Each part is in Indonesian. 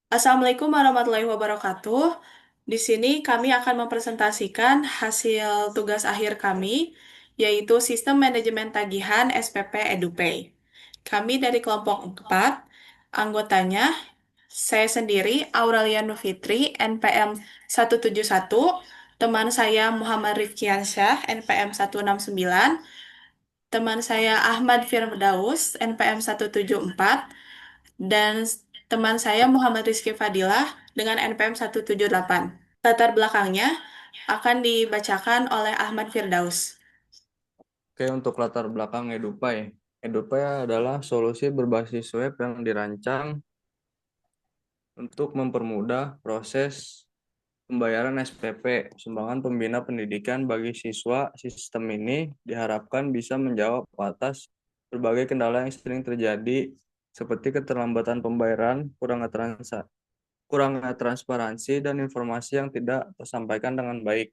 Assalamualaikum warahmatullahi wabarakatuh. Di sini kami akan mempresentasikan hasil tugas akhir kami, yaitu Sistem Manajemen Tagihan SPP EduPay. Kami dari kelompok 4, anggotanya saya sendiri Aurelia Nufitri, NPM 171, teman saya Muhammad Rifkiansyah, NPM 169, teman saya Ahmad Firdaus, NPM 174, dan teman saya Muhammad Rizky Fadilah dengan NPM 178. Latar belakangnya akan dibacakan oleh Ahmad Firdaus. Oke, untuk latar belakang EduPay. EduPay adalah solusi berbasis web yang dirancang untuk mempermudah proses pembayaran SPP, sumbangan pembina pendidikan bagi siswa. Sistem ini diharapkan bisa menjawab atas berbagai kendala yang sering terjadi, seperti keterlambatan pembayaran, kurangnya transparansi, dan informasi yang tidak tersampaikan dengan baik.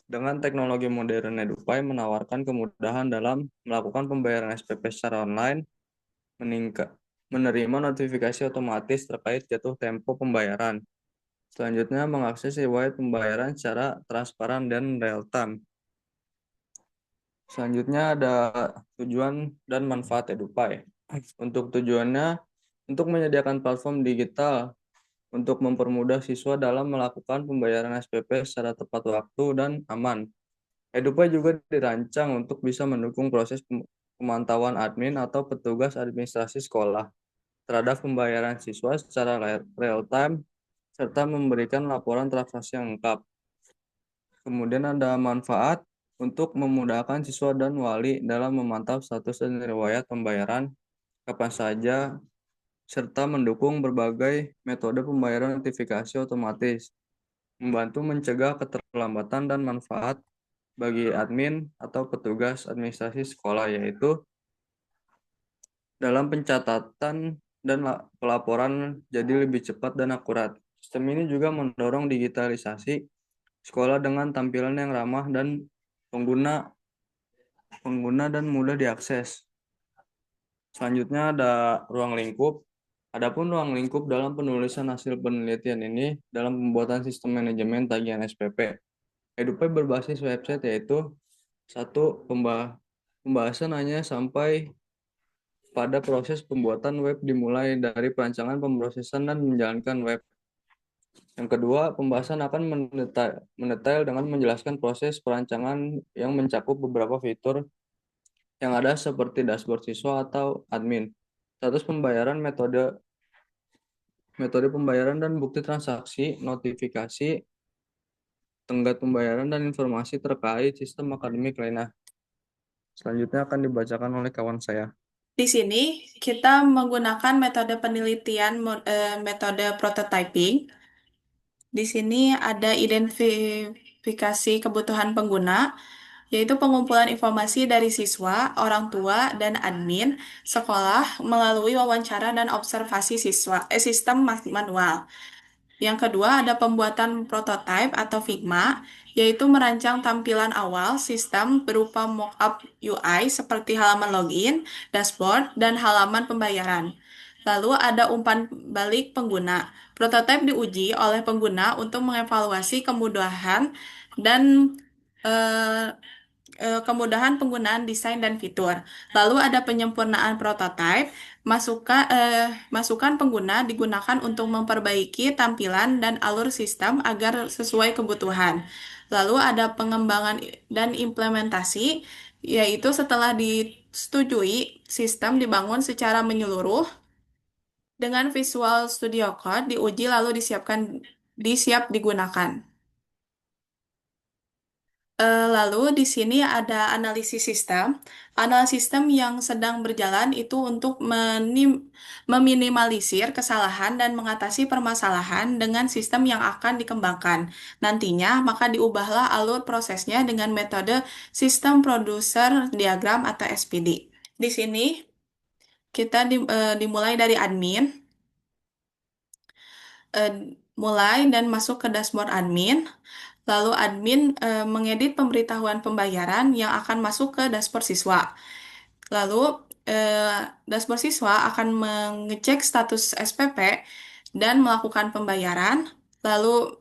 Dengan teknologi modern, EduPay menawarkan kemudahan dalam melakukan pembayaran SPP secara online, meningkat, menerima notifikasi otomatis terkait jatuh tempo pembayaran. Selanjutnya, mengakses riwayat pembayaran secara transparan dan real time. Selanjutnya ada tujuan dan manfaat EduPay. Untuk tujuannya, untuk menyediakan platform digital untuk mempermudah siswa dalam melakukan pembayaran SPP secara tepat waktu dan aman. EduPay juga dirancang untuk bisa mendukung proses pemantauan admin atau petugas administrasi sekolah terhadap pembayaran siswa secara real time serta memberikan laporan transaksi yang lengkap. Kemudian ada manfaat untuk memudahkan siswa dan wali dalam memantau status dan riwayat pembayaran kapan saja serta mendukung berbagai metode pembayaran notifikasi otomatis, membantu mencegah keterlambatan dan manfaat bagi admin atau petugas administrasi sekolah, yaitu dalam pencatatan dan pelaporan jadi lebih cepat dan akurat. Sistem ini juga mendorong digitalisasi sekolah dengan tampilan yang ramah dan pengguna pengguna dan mudah diakses. Selanjutnya ada ruang lingkup. Adapun ruang lingkup dalam penulisan hasil penelitian ini dalam pembuatan sistem manajemen tagihan SPP. EduPay berbasis website, yaitu satu pembahasan hanya sampai pada proses pembuatan web, dimulai dari perancangan, pemrosesan, dan menjalankan web. Yang kedua, pembahasan akan mendetail dengan menjelaskan proses perancangan yang mencakup beberapa fitur yang ada seperti dashboard siswa atau admin. Status pembayaran, metode metode pembayaran dan bukti transaksi, notifikasi, tenggat pembayaran, dan informasi terkait sistem akademik lainnya. Selanjutnya akan dibacakan oleh kawan saya. Di sini kita menggunakan metode penelitian, metode prototyping. Di sini ada identifikasi kebutuhan pengguna, yaitu pengumpulan informasi dari siswa, orang tua, dan admin sekolah melalui wawancara dan observasi sistem manual. Yang kedua ada pembuatan prototype atau Figma, yaitu merancang tampilan awal sistem berupa mockup UI seperti halaman login, dashboard, dan halaman pembayaran. Lalu ada umpan balik pengguna. Prototipe diuji oleh pengguna untuk mengevaluasi kemudahan dan eh, kemudahan penggunaan desain dan fitur. Lalu ada penyempurnaan prototipe. Masukan pengguna digunakan untuk memperbaiki tampilan dan alur sistem agar sesuai kebutuhan. Lalu ada pengembangan dan implementasi, yaitu setelah disetujui, sistem dibangun secara menyeluruh dengan Visual Studio Code diuji lalu disiap digunakan. Lalu di sini ada analisis sistem. Analisis sistem yang sedang berjalan itu untuk meminimalisir kesalahan dan mengatasi permasalahan dengan sistem yang akan dikembangkan. Nantinya, maka diubahlah alur prosesnya dengan metode Sistem Producer Diagram atau SPD. Di sini kita dimulai dari admin, eh, mulai dan masuk ke dashboard admin. Lalu admin mengedit pemberitahuan pembayaran yang akan masuk ke dashboard siswa. Lalu dashboard siswa akan mengecek status SPP dan melakukan pembayaran, lalu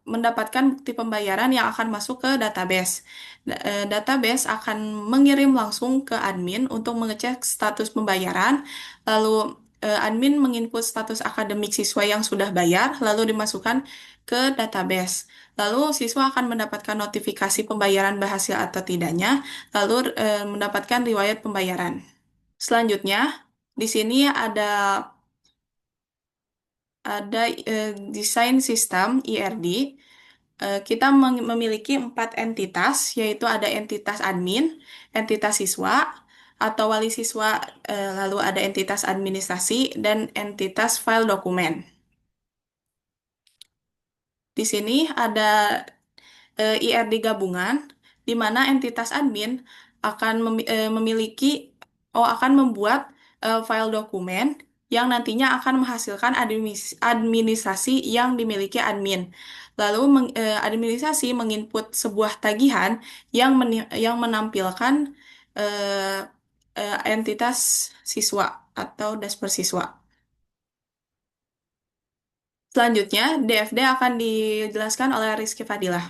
mendapatkan bukti pembayaran yang akan masuk ke database. Database akan mengirim langsung ke admin untuk mengecek status pembayaran, lalu admin menginput status akademik siswa yang sudah bayar, lalu dimasukkan ke database. Lalu siswa akan mendapatkan notifikasi pembayaran berhasil atau tidaknya, lalu mendapatkan riwayat pembayaran. Selanjutnya, di sini ada desain sistem IRD. Kita memiliki 4 entitas, yaitu ada entitas admin, entitas siswa, atau wali siswa, lalu ada entitas administrasi, dan entitas file dokumen. Di sini ada IRD gabungan, di mana entitas admin akan memiliki, akan membuat file dokumen yang nantinya akan menghasilkan administrasi yang dimiliki admin. Lalu administrasi menginput sebuah tagihan yang menampilkan eh, entitas siswa atau dashboard siswa. Selanjutnya, DFD akan dijelaskan oleh Rizky Fadilah.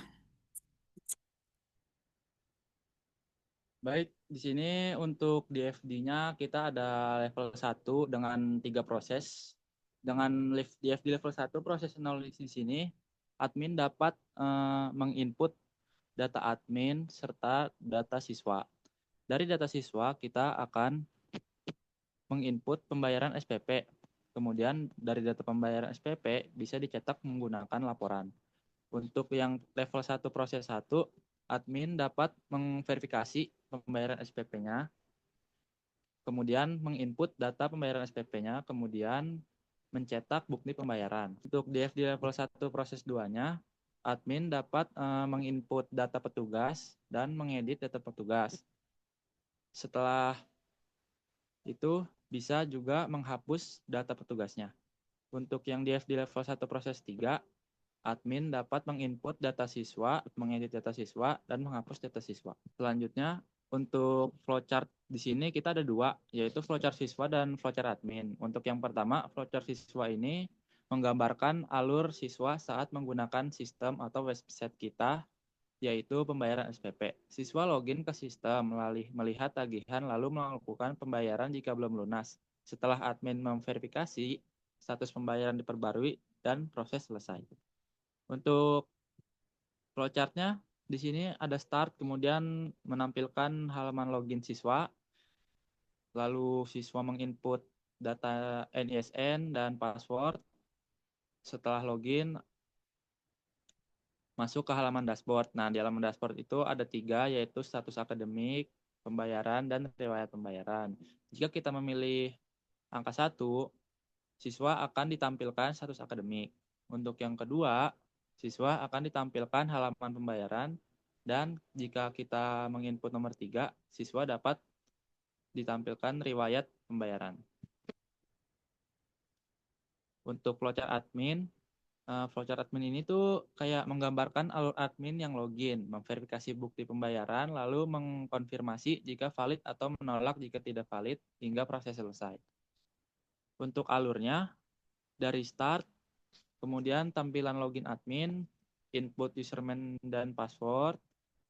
Baik, di sini untuk DFD-nya kita ada level 1 dengan 3 proses. Dengan DFD level 1 proses analisis di sini, admin dapat menginput data admin serta data siswa. Dari data siswa kita akan menginput pembayaran SPP. Kemudian dari data pembayaran SPP bisa dicetak menggunakan laporan. Untuk yang level 1 proses 1, admin dapat memverifikasi pembayaran SPP-nya, kemudian menginput data pembayaran SPP-nya, kemudian mencetak bukti pembayaran. Untuk DFD level 1 proses 2-nya, admin dapat menginput data petugas dan mengedit data petugas. Setelah itu bisa juga menghapus data petugasnya. Untuk yang DFD level 1 proses 3, admin dapat menginput data siswa, mengedit data siswa, dan menghapus data siswa. Selanjutnya, untuk flowchart di sini kita ada 2, yaitu flowchart siswa dan flowchart admin. Untuk yang pertama, flowchart siswa ini menggambarkan alur siswa saat menggunakan sistem atau website kita, yaitu pembayaran SPP. Siswa login ke sistem, melihat tagihan, lalu melakukan pembayaran jika belum lunas. Setelah admin memverifikasi, status pembayaran diperbarui, dan proses selesai. Untuk flowchart-nya di sini ada start, kemudian menampilkan halaman login siswa, lalu siswa menginput data NISN dan password. Setelah login, masuk ke halaman dashboard. Nah, di halaman dashboard itu ada 3, yaitu status akademik, pembayaran, dan riwayat pembayaran. Jika kita memilih angka 1, siswa akan ditampilkan status akademik. Untuk yang kedua, siswa akan ditampilkan halaman pembayaran, dan jika kita menginput nomor 3, siswa dapat ditampilkan riwayat pembayaran. Untuk flowchart admin ini tuh kayak menggambarkan alur admin yang login, memverifikasi bukti pembayaran, lalu mengkonfirmasi jika valid atau menolak jika tidak valid hingga proses selesai. Untuk alurnya, dari start, kemudian tampilan login admin, input username dan password.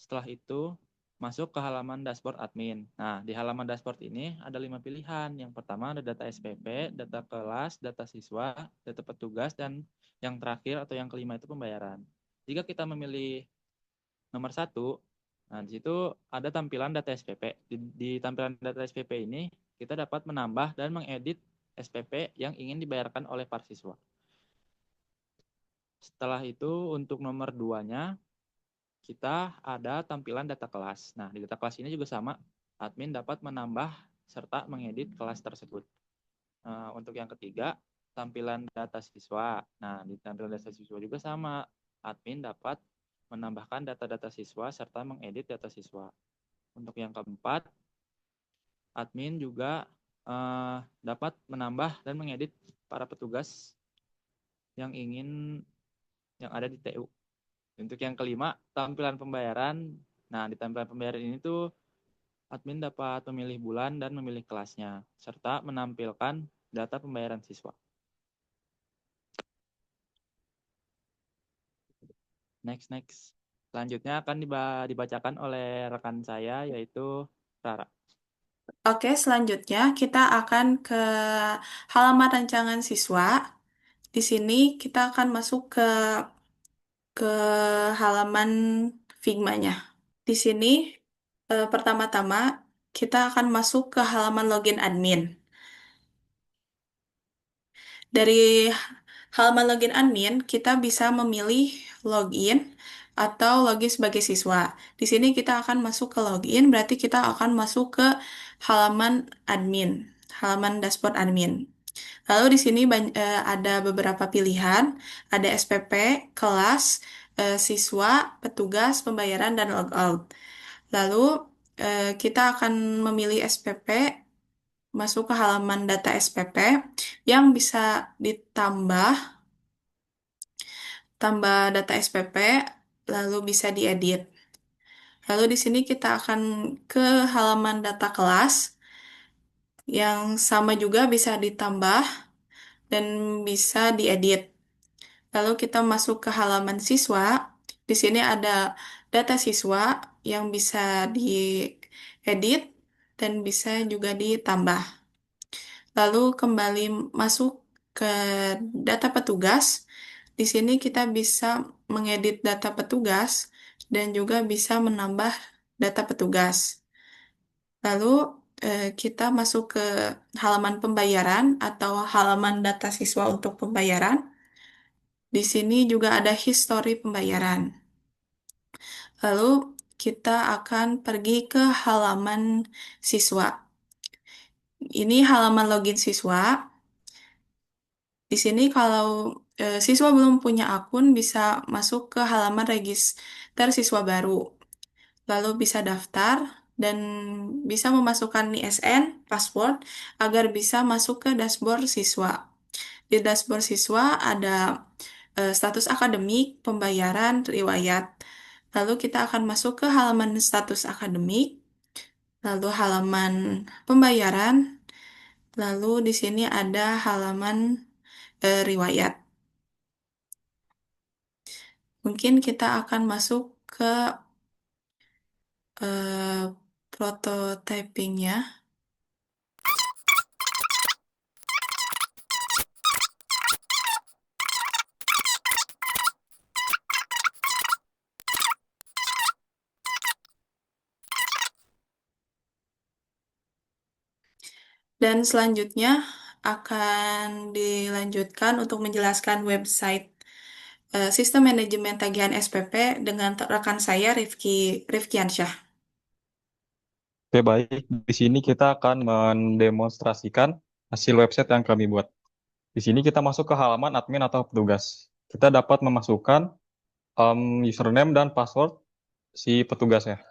Setelah itu, masuk ke halaman dashboard admin. Nah, di halaman dashboard ini ada 5 pilihan. Yang pertama ada data SPP, data kelas, data siswa, data petugas, dan yang terakhir atau yang kelima itu pembayaran. Jika kita memilih nomor 1, nah di situ ada tampilan data SPP. Di tampilan data SPP ini, kita dapat menambah dan mengedit SPP yang ingin dibayarkan oleh para siswa. Setelah itu untuk nomor 2-nya, kita ada tampilan data kelas. Nah, di data kelas ini juga sama, admin dapat menambah serta mengedit kelas tersebut. Untuk yang ketiga, tampilan data siswa. Nah, di tampilan data siswa juga sama, admin dapat menambahkan data-data siswa serta mengedit data siswa. Untuk yang keempat, admin juga dapat menambah dan mengedit para petugas yang ada di TU. Untuk yang kelima, tampilan pembayaran. Nah, di tampilan pembayaran ini tuh admin dapat memilih bulan dan memilih kelasnya, serta menampilkan data pembayaran siswa. Next. Selanjutnya akan dibacakan oleh rekan saya yaitu Rara. Oke, selanjutnya kita akan ke halaman rancangan siswa. Di sini kita akan masuk ke halaman Figma-nya. Di sini pertama-tama kita akan masuk ke halaman login admin. Dari halaman login admin, kita bisa memilih login atau login sebagai siswa. Di sini kita akan masuk ke login, berarti kita akan masuk ke halaman admin, halaman dashboard admin. Lalu di sini ada beberapa pilihan, ada SPP, kelas, siswa, petugas, pembayaran, dan logout. Lalu kita akan memilih SPP, masuk ke halaman data SPP yang bisa ditambah data SPP, lalu bisa diedit. Lalu di sini kita akan ke halaman data kelas yang sama juga bisa ditambah dan bisa diedit. Lalu kita masuk ke halaman siswa. Di sini ada data siswa yang bisa diedit dan bisa juga ditambah. Lalu kembali masuk ke data petugas. Di sini kita bisa mengedit data petugas dan juga bisa menambah data petugas. Lalu kita masuk ke halaman pembayaran atau halaman data siswa untuk pembayaran. Di sini juga ada histori pembayaran. Lalu kita akan pergi ke halaman siswa. Ini halaman login siswa. Di sini kalau siswa belum punya akun bisa masuk ke halaman register siswa baru. Lalu bisa daftar dan bisa memasukkan ISN, password agar bisa masuk ke dashboard siswa. Di dashboard siswa ada status akademik, pembayaran, riwayat. Lalu kita akan masuk ke halaman status akademik, lalu halaman pembayaran, lalu di sini ada halaman riwayat. Mungkin kita akan masuk ke prototypingnya. Dan selanjutnya akan dilanjutkan untuk menjelaskan website sistem manajemen tagihan SPP dengan rekan saya Rifkiansyah. Oke, baik. Di sini kita akan mendemonstrasikan hasil website yang kami buat. Di sini kita masuk ke halaman admin atau petugas. Kita dapat memasukkan username dan password si petugasnya.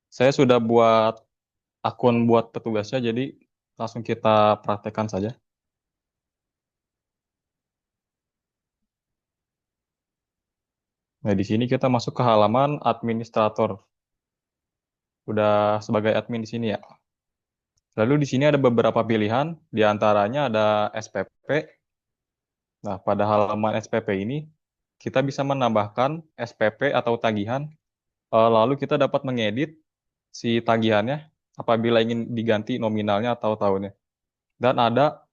Saya sudah buat akun buat petugasnya, jadi langsung kita praktekkan saja. Nah, di sini kita masuk ke halaman administrator. Udah sebagai admin di sini ya. Lalu di sini ada beberapa pilihan, di antaranya ada SPP. Nah, pada halaman SPP ini kita bisa menambahkan SPP atau tagihan, lalu kita dapat mengedit si tagihannya apabila ingin diganti nominalnya atau tahunnya. Dan ada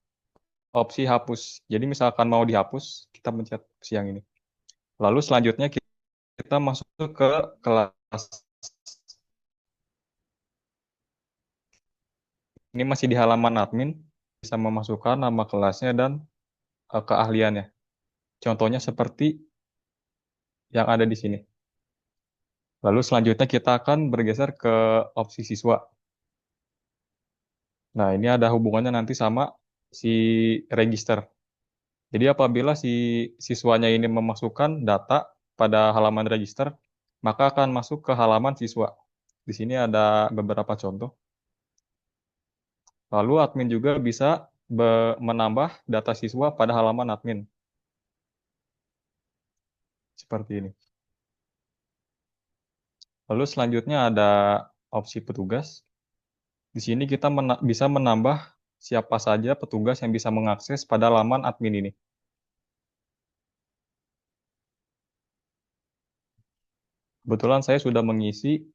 opsi hapus. Jadi misalkan mau dihapus, kita pencet opsi yang ini. Lalu selanjutnya kita masuk ke kelas. Ini masih di halaman admin, bisa memasukkan nama kelasnya dan keahliannya. Contohnya seperti yang ada di sini. Lalu selanjutnya kita akan bergeser ke opsi siswa. Nah, ini ada hubungannya nanti sama si register. Jadi apabila si siswanya ini memasukkan data pada halaman register, maka akan masuk ke halaman siswa. Di sini ada beberapa contoh. Lalu admin juga bisa menambah data siswa pada halaman admin. Seperti ini. Lalu selanjutnya ada opsi petugas. Di sini kita bisa menambah siapa saja petugas yang bisa mengakses pada laman admin ini. Kebetulan saya sudah mengisi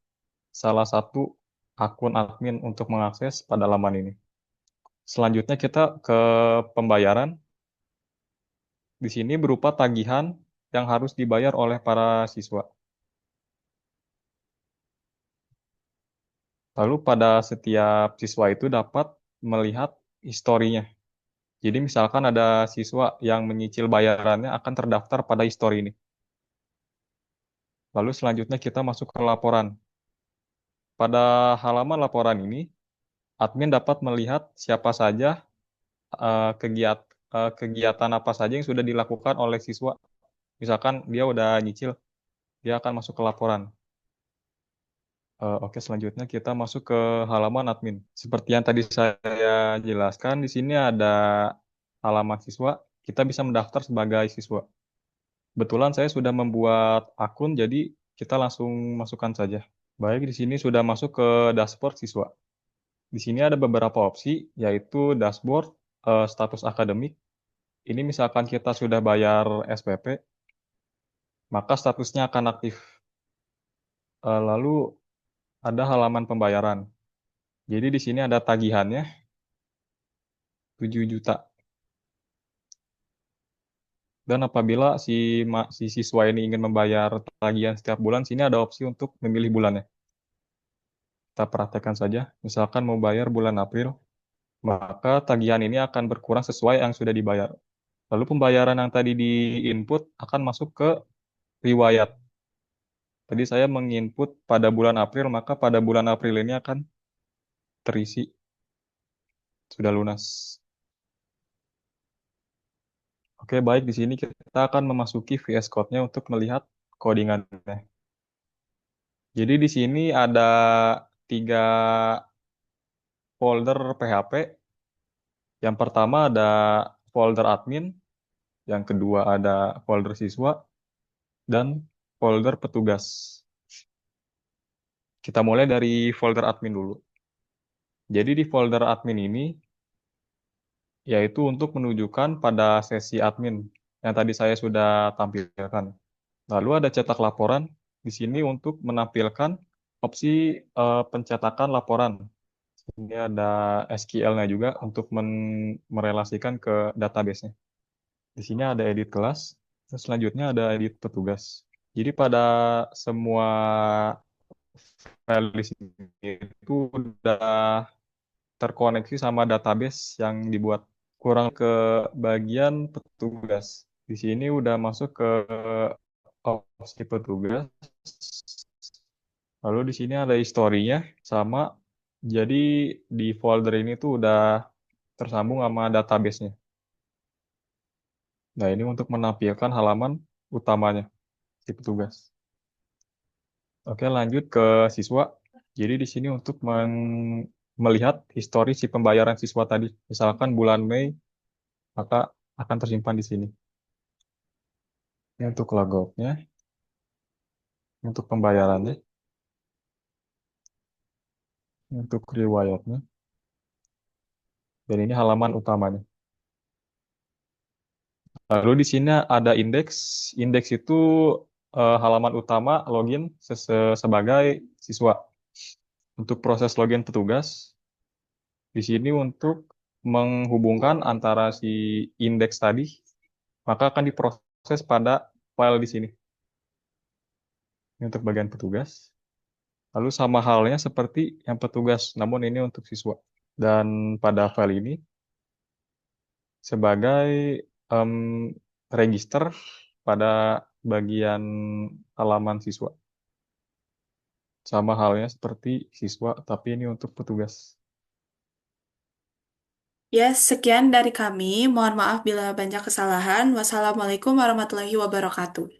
salah satu akun admin untuk mengakses pada laman ini. Selanjutnya kita ke pembayaran. Di sini berupa tagihan yang harus dibayar oleh para siswa. Lalu pada setiap siswa itu dapat melihat historinya. Jadi misalkan ada siswa yang menyicil bayarannya akan terdaftar pada histori ini. Lalu selanjutnya kita masuk ke laporan. Pada halaman laporan ini, admin dapat melihat siapa saja kegiatan apa saja yang sudah dilakukan oleh siswa. Misalkan dia udah nyicil, dia akan masuk ke laporan. Oke, selanjutnya kita masuk ke halaman admin. Seperti yang tadi saya jelaskan, di sini ada halaman siswa. Kita bisa mendaftar sebagai siswa. Kebetulan saya sudah membuat akun, jadi kita langsung masukkan saja. Baik, di sini sudah masuk ke dashboard siswa. Di sini ada beberapa opsi, yaitu dashboard, status akademik. Ini misalkan kita sudah bayar SPP, maka statusnya akan aktif. Lalu ada halaman pembayaran. Jadi di sini ada tagihannya, 7 juta. Dan apabila si siswa ini ingin membayar tagihan setiap bulan, sini ada opsi untuk memilih bulannya. Kita praktekkan saja. Misalkan mau bayar bulan April, maka tagihan ini akan berkurang sesuai yang sudah dibayar. Lalu pembayaran yang tadi di-input akan masuk ke riwayat. Tadi saya menginput pada bulan April, maka pada bulan April ini akan terisi. Sudah lunas. Oke, baik. Di sini kita akan memasuki VS Code-nya untuk melihat codingannya. Jadi di sini ada 3 folder PHP. Yang pertama ada folder admin, yang kedua ada folder siswa, dan folder petugas. Kita mulai dari folder admin dulu. Jadi di folder admin ini, yaitu untuk menunjukkan pada sesi admin yang tadi saya sudah tampilkan. Lalu ada cetak laporan di sini untuk menampilkan opsi pencetakan laporan. Ini ada SQL-nya juga untuk merelasikan ke database-nya. Di sini ada edit kelas, terus selanjutnya ada edit petugas. Jadi pada semua file di sini itu udah terkoneksi sama database yang dibuat. Kurang ke bagian petugas. Di sini udah masuk ke opsi petugas. Lalu di sini ada historinya sama. Jadi di folder ini tuh udah tersambung sama database-nya. Nah, ini untuk menampilkan halaman utamanya si petugas. Oke, lanjut ke siswa. Jadi di sini untuk melihat histori si pembayaran siswa tadi. Misalkan bulan Mei, maka akan tersimpan di sini. Ini untuk logoutnya, untuk pembayarannya, untuk riwayatnya. Dan ini halaman utamanya. Lalu di sini ada indeks. Indeks itu halaman utama login sebagai siswa. Untuk proses login petugas, di sini untuk menghubungkan antara si indeks tadi, maka akan diproses pada file di sini. Ini untuk bagian petugas. Lalu sama halnya seperti yang petugas, namun ini untuk siswa. Dan pada file ini, sebagai register pada bagian halaman siswa. Sama halnya seperti siswa, tapi ini untuk petugas. Ya, sekian dari kami. Mohon maaf bila banyak kesalahan. Wassalamualaikum warahmatullahi wabarakatuh.